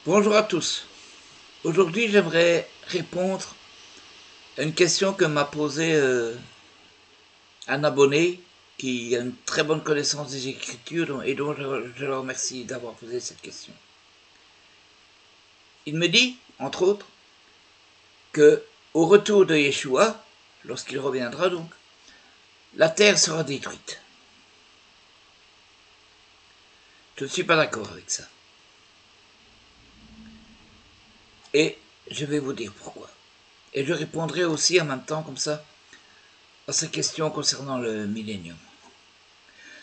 Bonjour à tous. Aujourd'hui, j'aimerais répondre à une question que m'a posée un abonné qui a une très bonne connaissance des Écritures et dont je le remercie d'avoir posé cette question. Il me dit, entre autres, que au retour de Yeshua, lorsqu'il reviendra donc, la terre sera détruite. Je ne suis pas d'accord avec ça. Et je vais vous dire pourquoi. Et je répondrai aussi en même temps, comme ça, à ces questions concernant le millénium.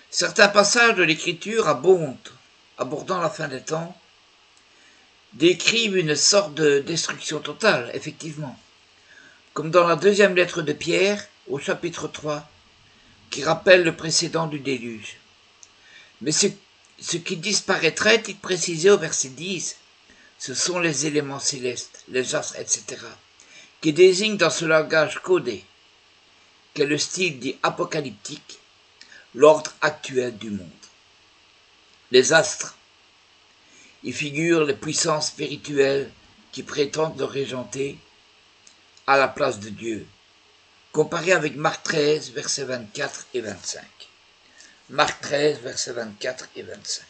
Certains passages de l'Écriture abordant la fin des temps, décrivent une sorte de destruction totale, effectivement, comme dans la deuxième lettre de Pierre, au chapitre 3, qui rappelle le précédent du déluge. Mais ce qui disparaîtrait, est précisé au verset 10, ce sont les éléments célestes, les astres, etc., qui désignent dans ce langage codé, qu'est le style dit apocalyptique, l'ordre actuel du monde. Les astres y figurent les puissances spirituelles qui prétendent le régenter à la place de Dieu, comparé avec Marc 13, versets 24 et 25. Marc 13, versets 24 et 25.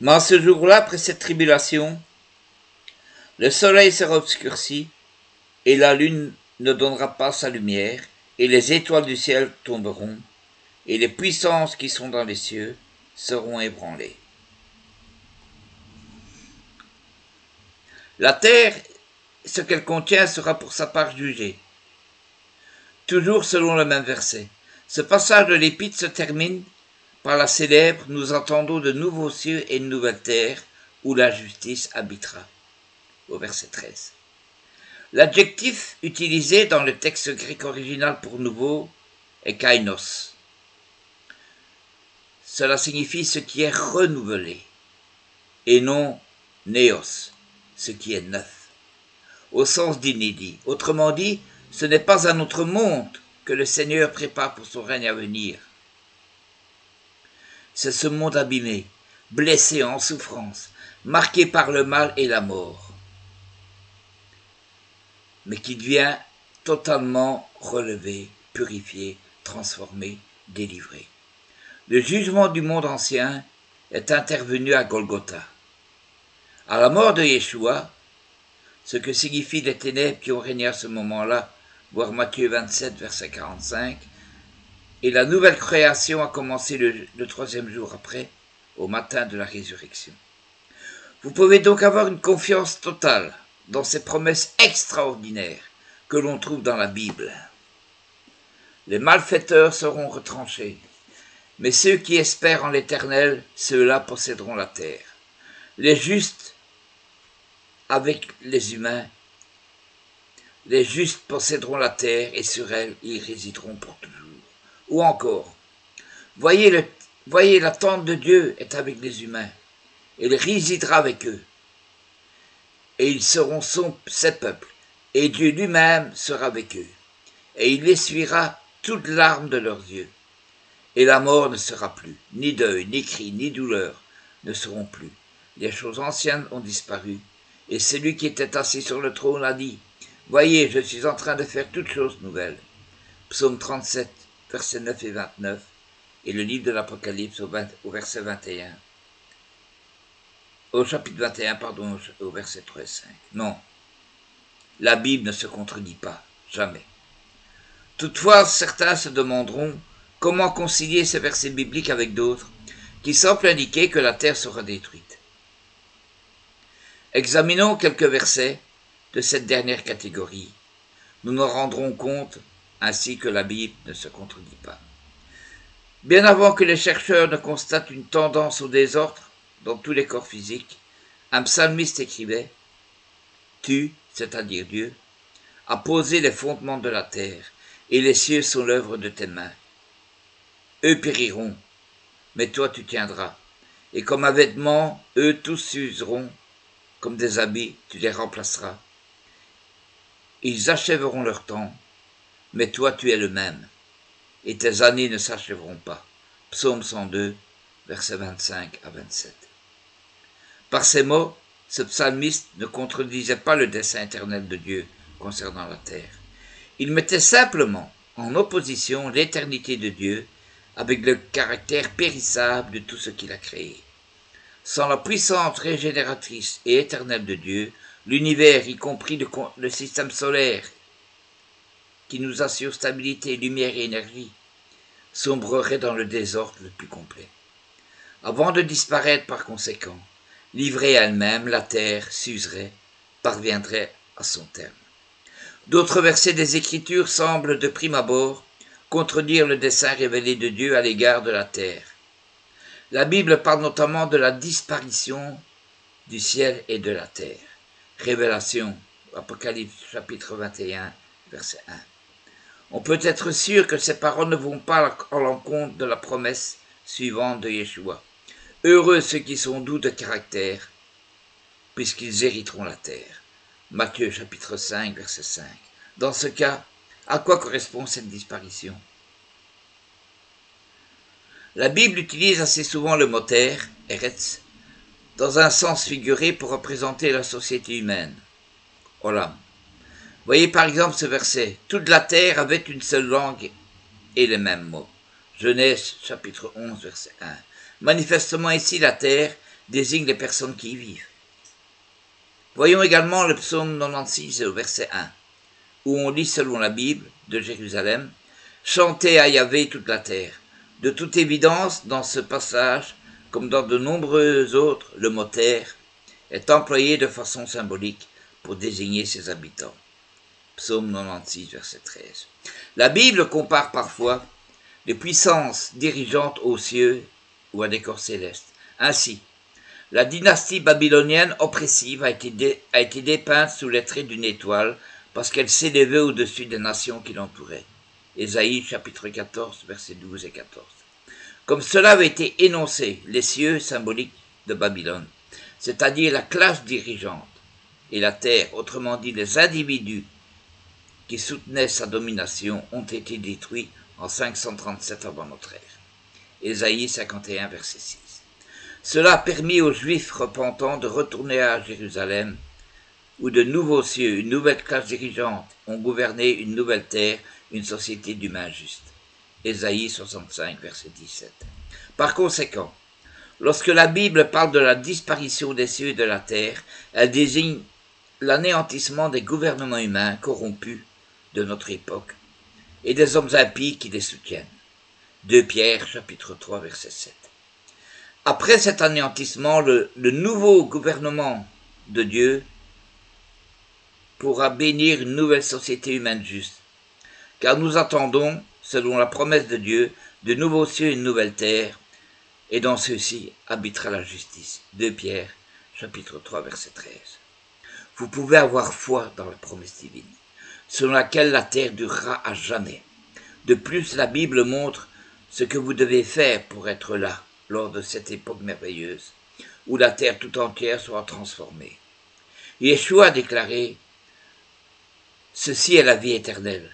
Mais en ce jour-là, après cette tribulation, le soleil sera obscurci, et la lune ne donnera pas sa lumière, et les étoiles du ciel tomberont, et les puissances qui sont dans les cieux seront ébranlées. La terre, ce qu'elle contient, sera pour sa part jugée. Toujours selon le même verset. Ce passage de l'Épître se termine par la célèbre « Nous entendons de nouveaux cieux et une nouvelle terre où la justice habitera » au verset 13. L'adjectif utilisé dans le texte grec original pour nouveau est kainos. Cela signifie ce qui est renouvelé et non néos, ce qui est neuf, au sens d'inédit. Autrement dit, ce n'est pas un autre monde que le Seigneur prépare pour son règne à venir. C'est ce monde abîmé, blessé en souffrance, marqué par le mal et la mort, mais qui devient totalement relevé, purifié, transformé, délivré. Le jugement du monde ancien est intervenu à Golgotha. À la mort de Yeshua, ce que signifient les ténèbres qui ont régné à ce moment-là, voir Matthieu 27, verset 45, et la nouvelle création a commencé le troisième jour après, au matin de la résurrection. Vous pouvez donc avoir une confiance totale dans ces promesses extraordinaires que l'on trouve dans la Bible. Les malfaiteurs seront retranchés, mais ceux qui espèrent en l'Éternel, ceux-là posséderont la terre. Les justes avec les humains, les justes posséderont la terre et sur elle ils résideront pour toujours. Ou encore, voyez la tente de Dieu est avec les humains, et il résidera avec eux, et ils seront ses peuples, et Dieu lui-même sera avec eux, et il essuiera toute larme de leurs yeux, et la mort ne sera plus, ni deuil, ni cri, ni douleur ne seront plus. Les choses anciennes ont disparu, et celui qui était assis sur le trône a dit, voyez, je suis en train de faire toutes choses nouvelles. Psaume 37, versets 9 et 29, et le livre de l'Apocalypse au verset 21. Au chapitre 21, pardon, au verset 3 et 5. Non, la Bible ne se contredit pas, jamais. Toutefois, certains se demanderont comment concilier ces versets bibliques avec d'autres qui semblent indiquer que la terre sera détruite. Examinons quelques versets de cette dernière catégorie. Nous nous rendrons compte ainsi que la Bible ne se contredit pas. Bien avant que les chercheurs ne constatent une tendance au désordre dans tous les corps physiques, un psalmiste écrivait « Tu, c'est-à-dire Dieu, as posé les fondements de la terre, et les cieux sont l'œuvre de tes mains. Eux périront, mais toi tu tiendras. Et comme un vêtement, eux tous s'useront, comme des habits, tu les remplaceras. Ils achèveront leur temps, mais toi tu es le même, et tes années ne s'achèveront pas. Psaume 102, versets 25 à 27. Par ces mots, ce psalmiste ne contredisait pas le dessein éternel de Dieu concernant la terre. Il mettait simplement en opposition l'éternité de Dieu avec le caractère périssable de tout ce qu'il a créé. Sans la puissance régénératrice et éternelle de Dieu, l'univers, y compris le système solaire, qui nous assure stabilité, lumière et énergie, sombrerait dans le désordre le plus complet. Avant de disparaître par conséquent, livrée à elle-même, la terre s'userait, parviendrait à son terme. D'autres versets des Écritures semblent de prime abord contredire le dessein révélé de Dieu à l'égard de la terre. La Bible parle notamment de la disparition du ciel et de la terre. Révélation, Apocalypse chapitre 21, verset 1. On peut être sûr que ces paroles ne vont pas à l'encontre de la promesse suivante de Yeshua. Heureux ceux qui sont doux de caractère, puisqu'ils hériteront la terre. Matthieu chapitre 5, verset 5. Dans ce cas, à quoi correspond cette disparition? La Bible utilise assez souvent le mot terre, Eretz, dans un sens figuré pour représenter la société humaine, Olam. Voyez par exemple ce verset. Toute la terre avait une seule langue et les mêmes mots. Genèse chapitre 11, verset 1. Manifestement ici, la terre désigne les personnes qui y vivent. Voyons également le psaume 96 au verset 1, où on lit selon la Bible de Jérusalem, « Chantez à Yahvé toute la terre ». De toute évidence, dans ce passage, comme dans de nombreux autres, le mot terre est employé de façon symbolique pour désigner ses habitants. Psaume 96, verset 13. La Bible compare parfois les puissances dirigeantes aux cieux ou à des corps célestes. Ainsi, la dynastie babylonienne oppressive a été dépeinte sous les traits d'une étoile parce qu'elle s'élevait au-dessus des nations qui l'entouraient. Ésaïe chapitre 14, versets 12 et 14. Comme cela avait été énoncé, les cieux symboliques de Babylone, c'est-à-dire la classe dirigeante, et la terre, autrement dit les individus qui soutenaient sa domination, ont été détruits en 537 avant notre ère. Ésaïe 51, verset 6. Cela a permis aux Juifs repentants de retourner à Jérusalem, où de nouveaux cieux, une nouvelle classe dirigeante ont gouverné une nouvelle terre, une société d'humains justes. Ésaïe 65, verset 17. Par conséquent, lorsque la Bible parle de la disparition des cieux et de la terre, elle désigne l'anéantissement des gouvernements humains corrompus de notre époque et des hommes impies qui les soutiennent. 2 Pierre, chapitre 3, verset 7. Après cet anéantissement, le nouveau gouvernement de Dieu pourra bénir une nouvelle société humaine juste. Car nous attendons, selon la promesse de Dieu, de nouveaux cieux et une nouvelle terre, et dans ceux-ci habitera la justice. 2 Pierre, chapitre 3, verset 13. Vous pouvez avoir foi dans la promesse divine, selon laquelle la terre durera à jamais. De plus, la Bible montre ce que vous devez faire pour être là, lors de cette époque merveilleuse, où la terre tout entière sera transformée. Yeshua a déclaré « Ceci est la vie éternelle,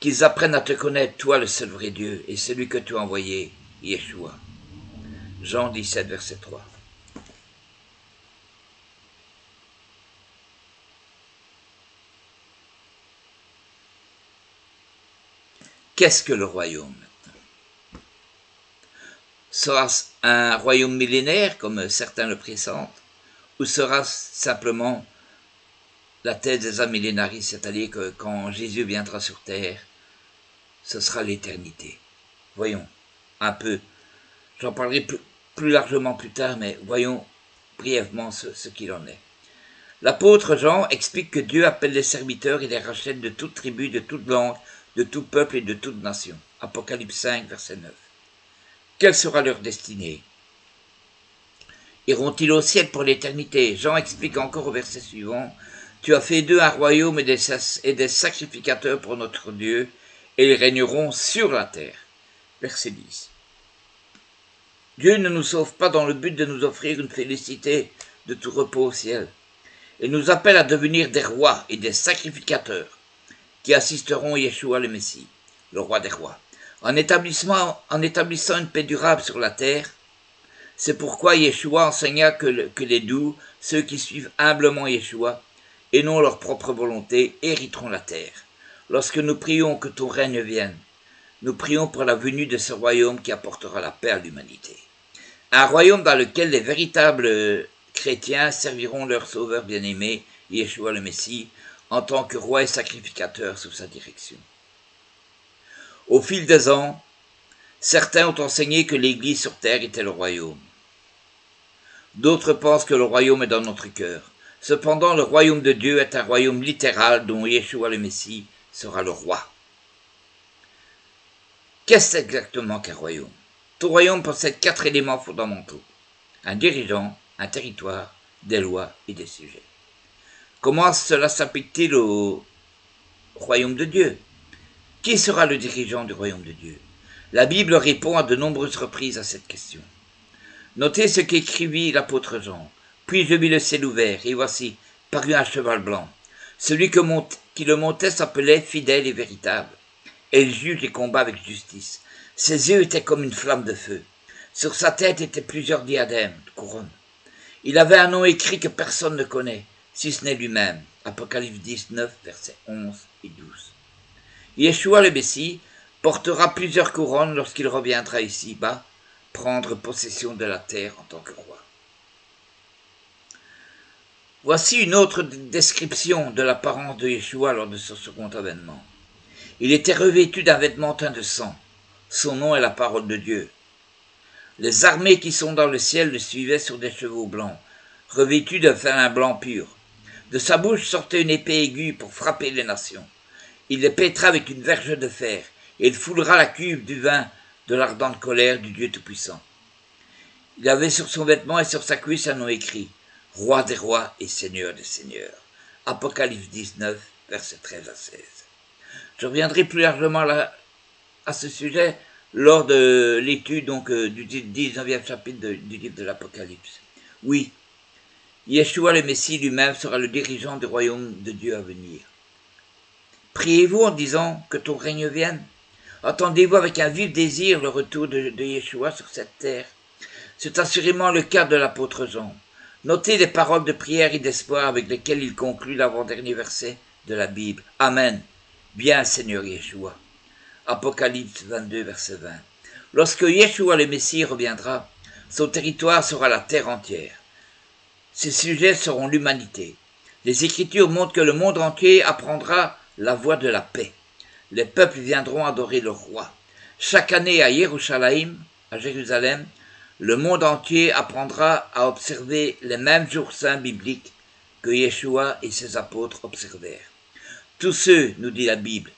qu'ils apprennent à te connaître, toi le seul vrai Dieu, et celui que tu as envoyé, Yeshua. » Jean 17, verset 3. Qu'est-ce que le royaume? Sera-ce un royaume millénaire, comme certains le pressentent, ou sera-ce simplement la thèse des amillénaristes, c'est-à-dire que quand Jésus viendra sur terre, ce sera l'éternité? Voyons un peu, j'en parlerai plus largement plus tard, mais voyons brièvement ce qu'il en est. L'apôtre Jean explique que Dieu appelle les serviteurs et les rachète de toute tribu, de toute langue, de tout peuple et de toute nation. Apocalypse 5, verset 9. Quelle sera leur destinée? Iront-ils au ciel pour l'éternité? Jean explique encore au verset suivant, « Tu as fait d'eux un royaume et des sacrificateurs pour notre Dieu, et ils régneront sur la terre. » Verset 10. Dieu ne nous sauve pas dans le but de nous offrir une félicité de tout repos au ciel. Il nous appelle à devenir des rois et des sacrificateurs qui assisteront Yeshua le Messie, le roi des rois, en établissant une paix durable sur la terre. C'est pourquoi Yeshua enseigna que les doux, ceux qui suivent humblement Yeshua et non leur propre volonté, hériteront la terre. Lorsque nous prions que ton règne vienne, nous prions pour la venue de ce royaume qui apportera la paix à l'humanité. Un royaume dans lequel les véritables chrétiens serviront leur sauveur bien-aimé, Yeshua le Messie, en tant que roi et sacrificateur sous sa direction. Au fil des ans, certains ont enseigné que l'Église sur terre était le royaume. D'autres pensent que le royaume est dans notre cœur. Cependant, le royaume de Dieu est un royaume littéral dont Yeshua le Messie sera le roi. Qu'est-ce exactement qu'un royaume? Tout royaume possède 4 éléments fondamentaux: un dirigeant, un territoire, des lois et des sujets. Comment cela s'applique-t-il au royaume de Dieu? Qui sera le dirigeant du royaume de Dieu? La Bible répond à de nombreuses reprises à cette question. Notez ce qu'écrivit l'apôtre Jean. Puis je vis le ciel ouvert, et voici, parut un cheval blanc. Celui qui le montait s'appelait fidèle et véritable, et il juge et combat avec justice. Ses yeux étaient comme une flamme de feu. Sur sa tête étaient plusieurs diadèmes, couronnes. Il avait un nom écrit que personne ne connaît, si ce n'est lui-même. Apocalypse 19, versets 11 et 12. Yeshua le Messie portera plusieurs couronnes lorsqu'il reviendra ici-bas, prendre possession de la terre en tant que roi. Voici une autre description de l'apparence de Yeshua lors de son second avènement. Il était revêtu d'un vêtement teint de sang. Son nom est la parole de Dieu. Les armées qui sont dans le ciel le suivaient sur des chevaux blancs, revêtus d'un fin blanc pur. De sa bouche sortait une épée aiguë pour frapper les nations. Il les pètera avec une verge de fer, et il foulera la cuve du vin de l'ardente colère du Dieu Tout-Puissant. Il avait sur son vêtement et sur sa cuisse un nom écrit, Roi des rois et Seigneur des seigneurs. Apocalypse 19, versets 13 à 16. Je reviendrai plus largement à ce sujet lors de l'étude du 19e chapitre du livre de l'Apocalypse. Oui, Yeshua le Messie lui-même sera le dirigeant du royaume de Dieu à venir. Priez-vous en disant que ton règne vienne? Attendez-vous avec un vif désir le retour de Yeshua sur cette terre? C'est assurément le cas de l'apôtre Jean. Notez les paroles de prière et d'espoir avec lesquelles il conclut l'avant-dernier verset de la Bible. Amen. Bien, Seigneur Yeshua. Apocalypse 22, verset 20. Lorsque Yeshua le Messie reviendra, son territoire sera la terre entière. Ses sujets seront l'humanité. Les Écritures montrent que le monde entier apprendra la voie de la paix. Les peuples viendront adorer le roi. Chaque année à Yerushalayim, à Jérusalem, le monde entier apprendra à observer les mêmes jours saints bibliques que Yeshua et ses apôtres observèrent. Tous ceux, nous dit la Bible,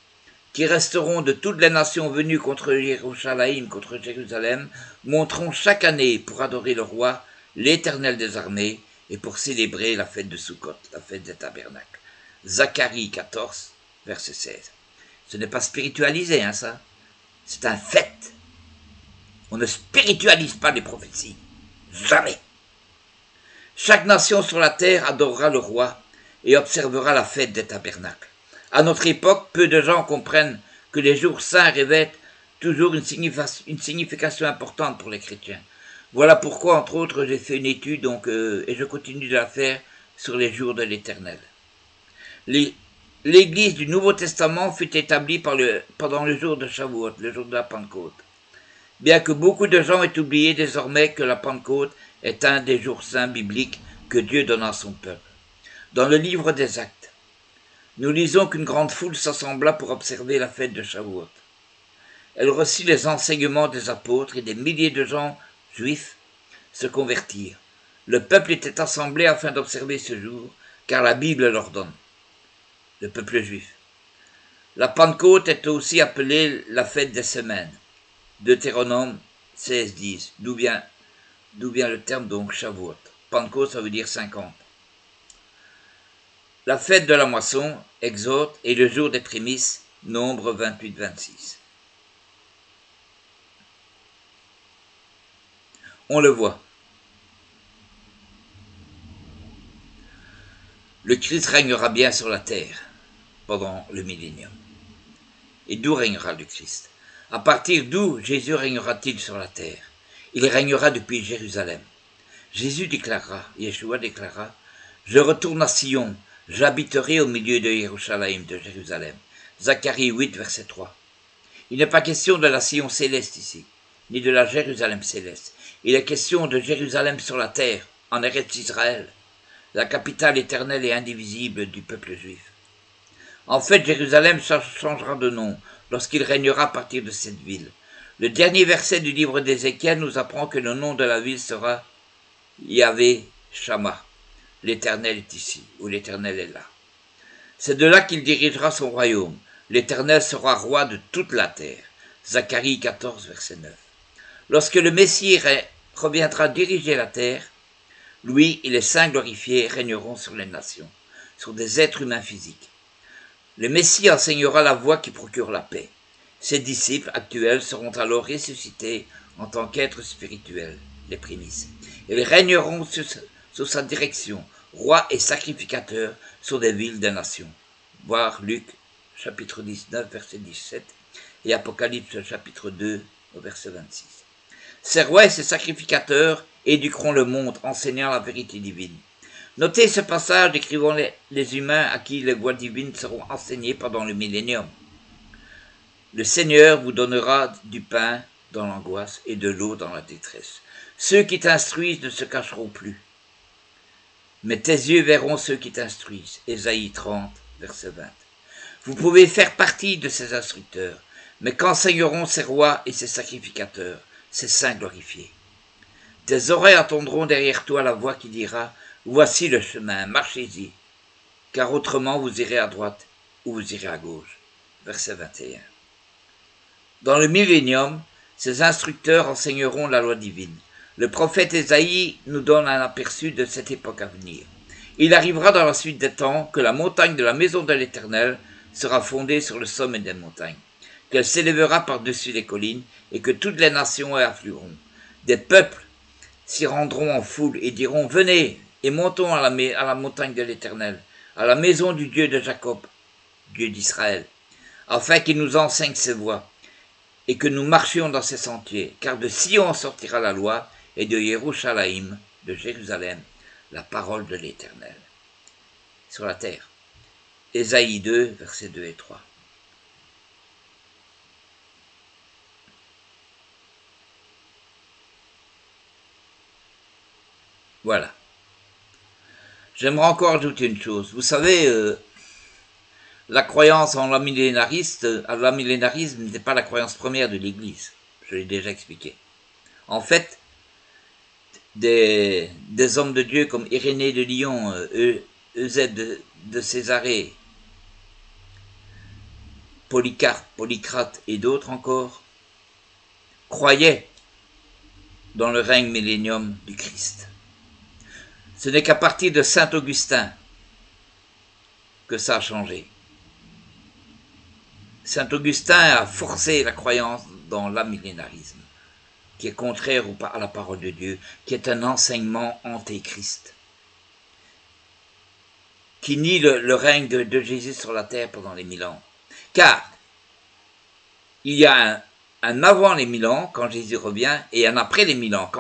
qui resteront de toutes les nations venues contre Yerushalayim, contre Jérusalem, monteront chaque année pour adorer le roi, l'Éternel des armées, et pour célébrer la fête de Sukkot, la fête des tabernacles. Zacharie 14, verset 16. Ce n'est pas spiritualisé, ça. C'est un fait. On ne spiritualise pas les prophéties. Jamais. Chaque nation sur la terre adorera le roi et observera la fête des tabernacles. À notre époque, peu de gens comprennent que les jours saints revêtent toujours une signification importante pour les chrétiens. Voilà pourquoi, entre autres, j'ai fait une étude et je continue de la faire sur les jours de l'Éternel. L'Église du Nouveau Testament fut établie pendant le jour de Shavuot, le jour de la Pentecôte. Bien que beaucoup de gens aient oublié désormais que la Pentecôte est un des jours saints bibliques que Dieu donne à son peuple. Dans le livre des Actes, nous lisons qu'une grande foule s'assembla pour observer la fête de Shavuot. Elle reçut les enseignements des apôtres et des milliers de gens juifs se convertirent. Le peuple était assemblé afin d'observer ce jour, car la Bible l'ordonne. Le peuple juif. La Pentecôte est aussi appelée la fête des semaines. Deutéronome 16, 10. D'où vient le terme donc Shavuot. Pentecôte, ça veut dire 50. La fête de la moisson, Exode, et le jour des prémices, Nombre 28, 26. On le voit. Le Christ régnera bien sur la terre pendant le millénium. Et d'où régnera le Christ? À partir d'où Jésus régnera-t-il sur la terre? Il régnera depuis Jérusalem. Jésus déclara, Yeshua déclara, « Je retourne à Sion, j'habiterai au milieu de Yerushalayim, de Jérusalem. » Zacharie 8, verset 3. Il n'est pas question de la Sion céleste ici, ni de la Jérusalem céleste. Il est question de Jérusalem sur la terre, en Eretz Israël, la capitale éternelle et indivisible du peuple juif. En fait, Jérusalem changera de nom lorsqu'il régnera à partir de cette ville. Le dernier verset du livre d'Ézéchiel nous apprend que le nom de la ville sera Yahvé Shama. L'Éternel est ici, ou l'Éternel est là. C'est de là qu'il dirigera son royaume. L'Éternel sera roi de toute la terre. Zacharie 14, verset 9. Lorsque le Messie reviendra diriger la terre, lui et les saints glorifiés régneront sur les nations, sur des êtres humains physiques. Le Messie enseignera la voie qui procure la paix. Ses disciples actuels seront alors ressuscités en tant qu'êtres spirituels, les prémices. Ils régneront sous sa direction, roi et sacrificateur sur des villes des nations. Voir Luc, chapitre 19, verset 17, et Apocalypse, chapitre 2, verset 26. Ces rois et ces sacrificateurs éduqueront le monde, enseignant la vérité divine. Notez ce passage décrivant les humains à qui les voies divines seront enseignées pendant le millénium. Le Seigneur vous donnera du pain dans l'angoisse et de l'eau dans la détresse. Ceux qui t'instruisent ne se cacheront plus. Mais tes yeux verront ceux qui t'instruisent. Ésaïe 30, verset 20. Vous pouvez faire partie de ces instructeurs, mais qu'enseigneront ces rois et ces sacrificateurs, ces saints glorifiés? Tes oreilles entendront derrière toi la voix qui dira « Voici le chemin, marchez-y, car autrement vous irez à droite ou vous irez à gauche. » Verset 21. Dans le millénium, ces instructeurs enseigneront la loi divine. Le prophète Ésaïe nous donne un aperçu de cette époque à venir. Il arrivera dans la suite des temps que la montagne de la maison de l'Éternel sera fondée sur le sommet des montagnes, qu'elle s'élèvera par-dessus les collines et que toutes les nations y afflueront. Des peuples s'y rendront en foule et diront « Venez et montons à la montagne de l'Éternel, à la maison du Dieu de Jacob, Dieu d'Israël, afin qu'il nous enseigne ses voies et que nous marchions dans ses sentiers, car de Sion sortira la loi et de Yerushalayim, de Jérusalem, la parole de l'Éternel. » Sur la terre. Ésaïe 2, versets 2 et 3. Voilà. J'aimerais encore ajouter une chose. Vous savez, la croyance en l'amillénarisme n'était pas la croyance première de l'Église. Je l'ai déjà expliqué. En fait, des hommes de Dieu comme Irénée de Lyon, Eusèbe de Césarée, Polycarpe, Polycrate et d'autres encore, croyaient dans le règne millénium du Christ. Ce n'est qu'à partir de saint Augustin que ça a changé. Saint Augustin a forcé la croyance dans l'amillénarisme, qui est contraire à la parole de Dieu, qui est un enseignement antéchrist, qui nie le règne de Jésus sur la terre pendant les 1000 ans. Car il y a un avant les 1000 ans, quand Jésus revient, et un après les 1000 ans,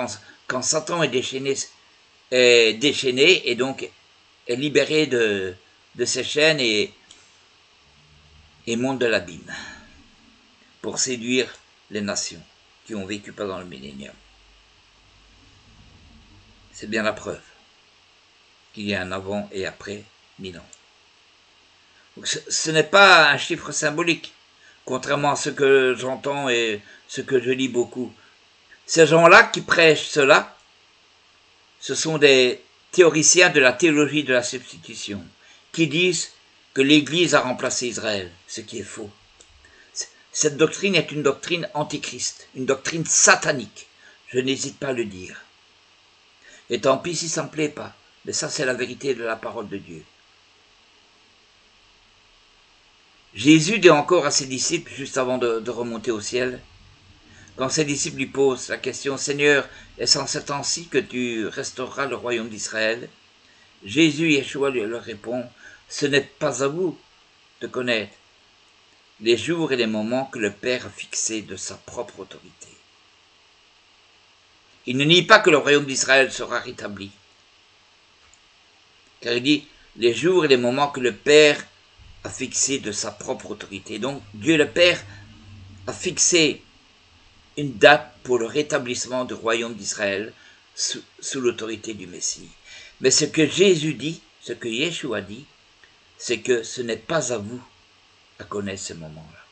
quand Satan est déchaîné et donc est libéré de ses chaînes et monte de l'abîme pour séduire les nations qui ont vécu pendant le millénium. C'est bien la preuve qu'il y a un avant et après 1000 ans. Donc ce n'est pas un chiffre symbolique, contrairement à ce que j'entends et ce que je lis beaucoup. Ces gens-là qui prêchent cela, ce sont des théoriciens de la théologie de la substitution, qui disent que l'Église a remplacé Israël, ce qui est faux. Cette doctrine est une doctrine antichrist, une doctrine satanique. Je n'hésite pas à le dire. Et tant pis si ça ne me plaît pas, mais ça c'est la vérité de la parole de Dieu. Jésus dit encore à ses disciples, juste avant de remonter au ciel, « Quand ses disciples lui posent la question « Seigneur, est-ce en ce temps-ci que tu restaureras le royaume d'Israël ?» Jésus, Yeshua, leur répond « Ce n'est pas à vous de connaître les jours et les moments que le Père a fixés de sa propre autorité. » Il ne nie pas que le royaume d'Israël sera rétabli, car il dit les jours et les moments que le Père a fixés de sa propre autorité. Donc Dieu le Père a fixé une date pour le rétablissement du royaume d'Israël sous l'autorité du Messie. Mais ce que Jésus dit, ce que Yeshua dit, c'est que ce n'est pas à vous à connaître ce moment-là.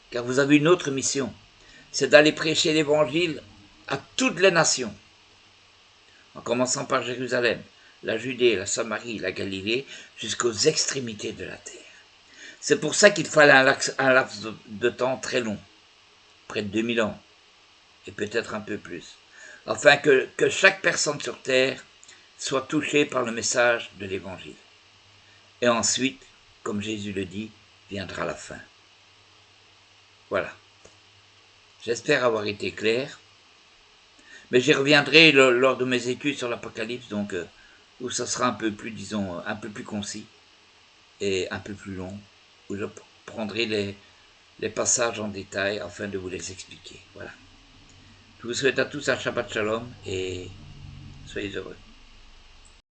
Car vous avez une autre mission, c'est d'aller prêcher l'évangile à toutes les nations, en commençant par Jérusalem, la Judée, la Samarie, la Galilée, jusqu'aux extrémités de la terre. C'est pour ça qu'il fallait un laps de temps très long, près de 2000 ans, et peut-être un peu plus, afin que chaque personne sur terre soit touchée par le message de l'Évangile. Et ensuite, comme Jésus le dit, viendra la fin. Voilà. J'espère avoir été clair, mais j'y reviendrai lors de mes études sur l'Apocalypse, donc où ça sera un peu plus, disons, un peu plus concis et un peu plus long, où je prendrai les passages en détail afin de vous les expliquer. Voilà. Je vous souhaite à tous un Shabbat Shalom et soyez heureux.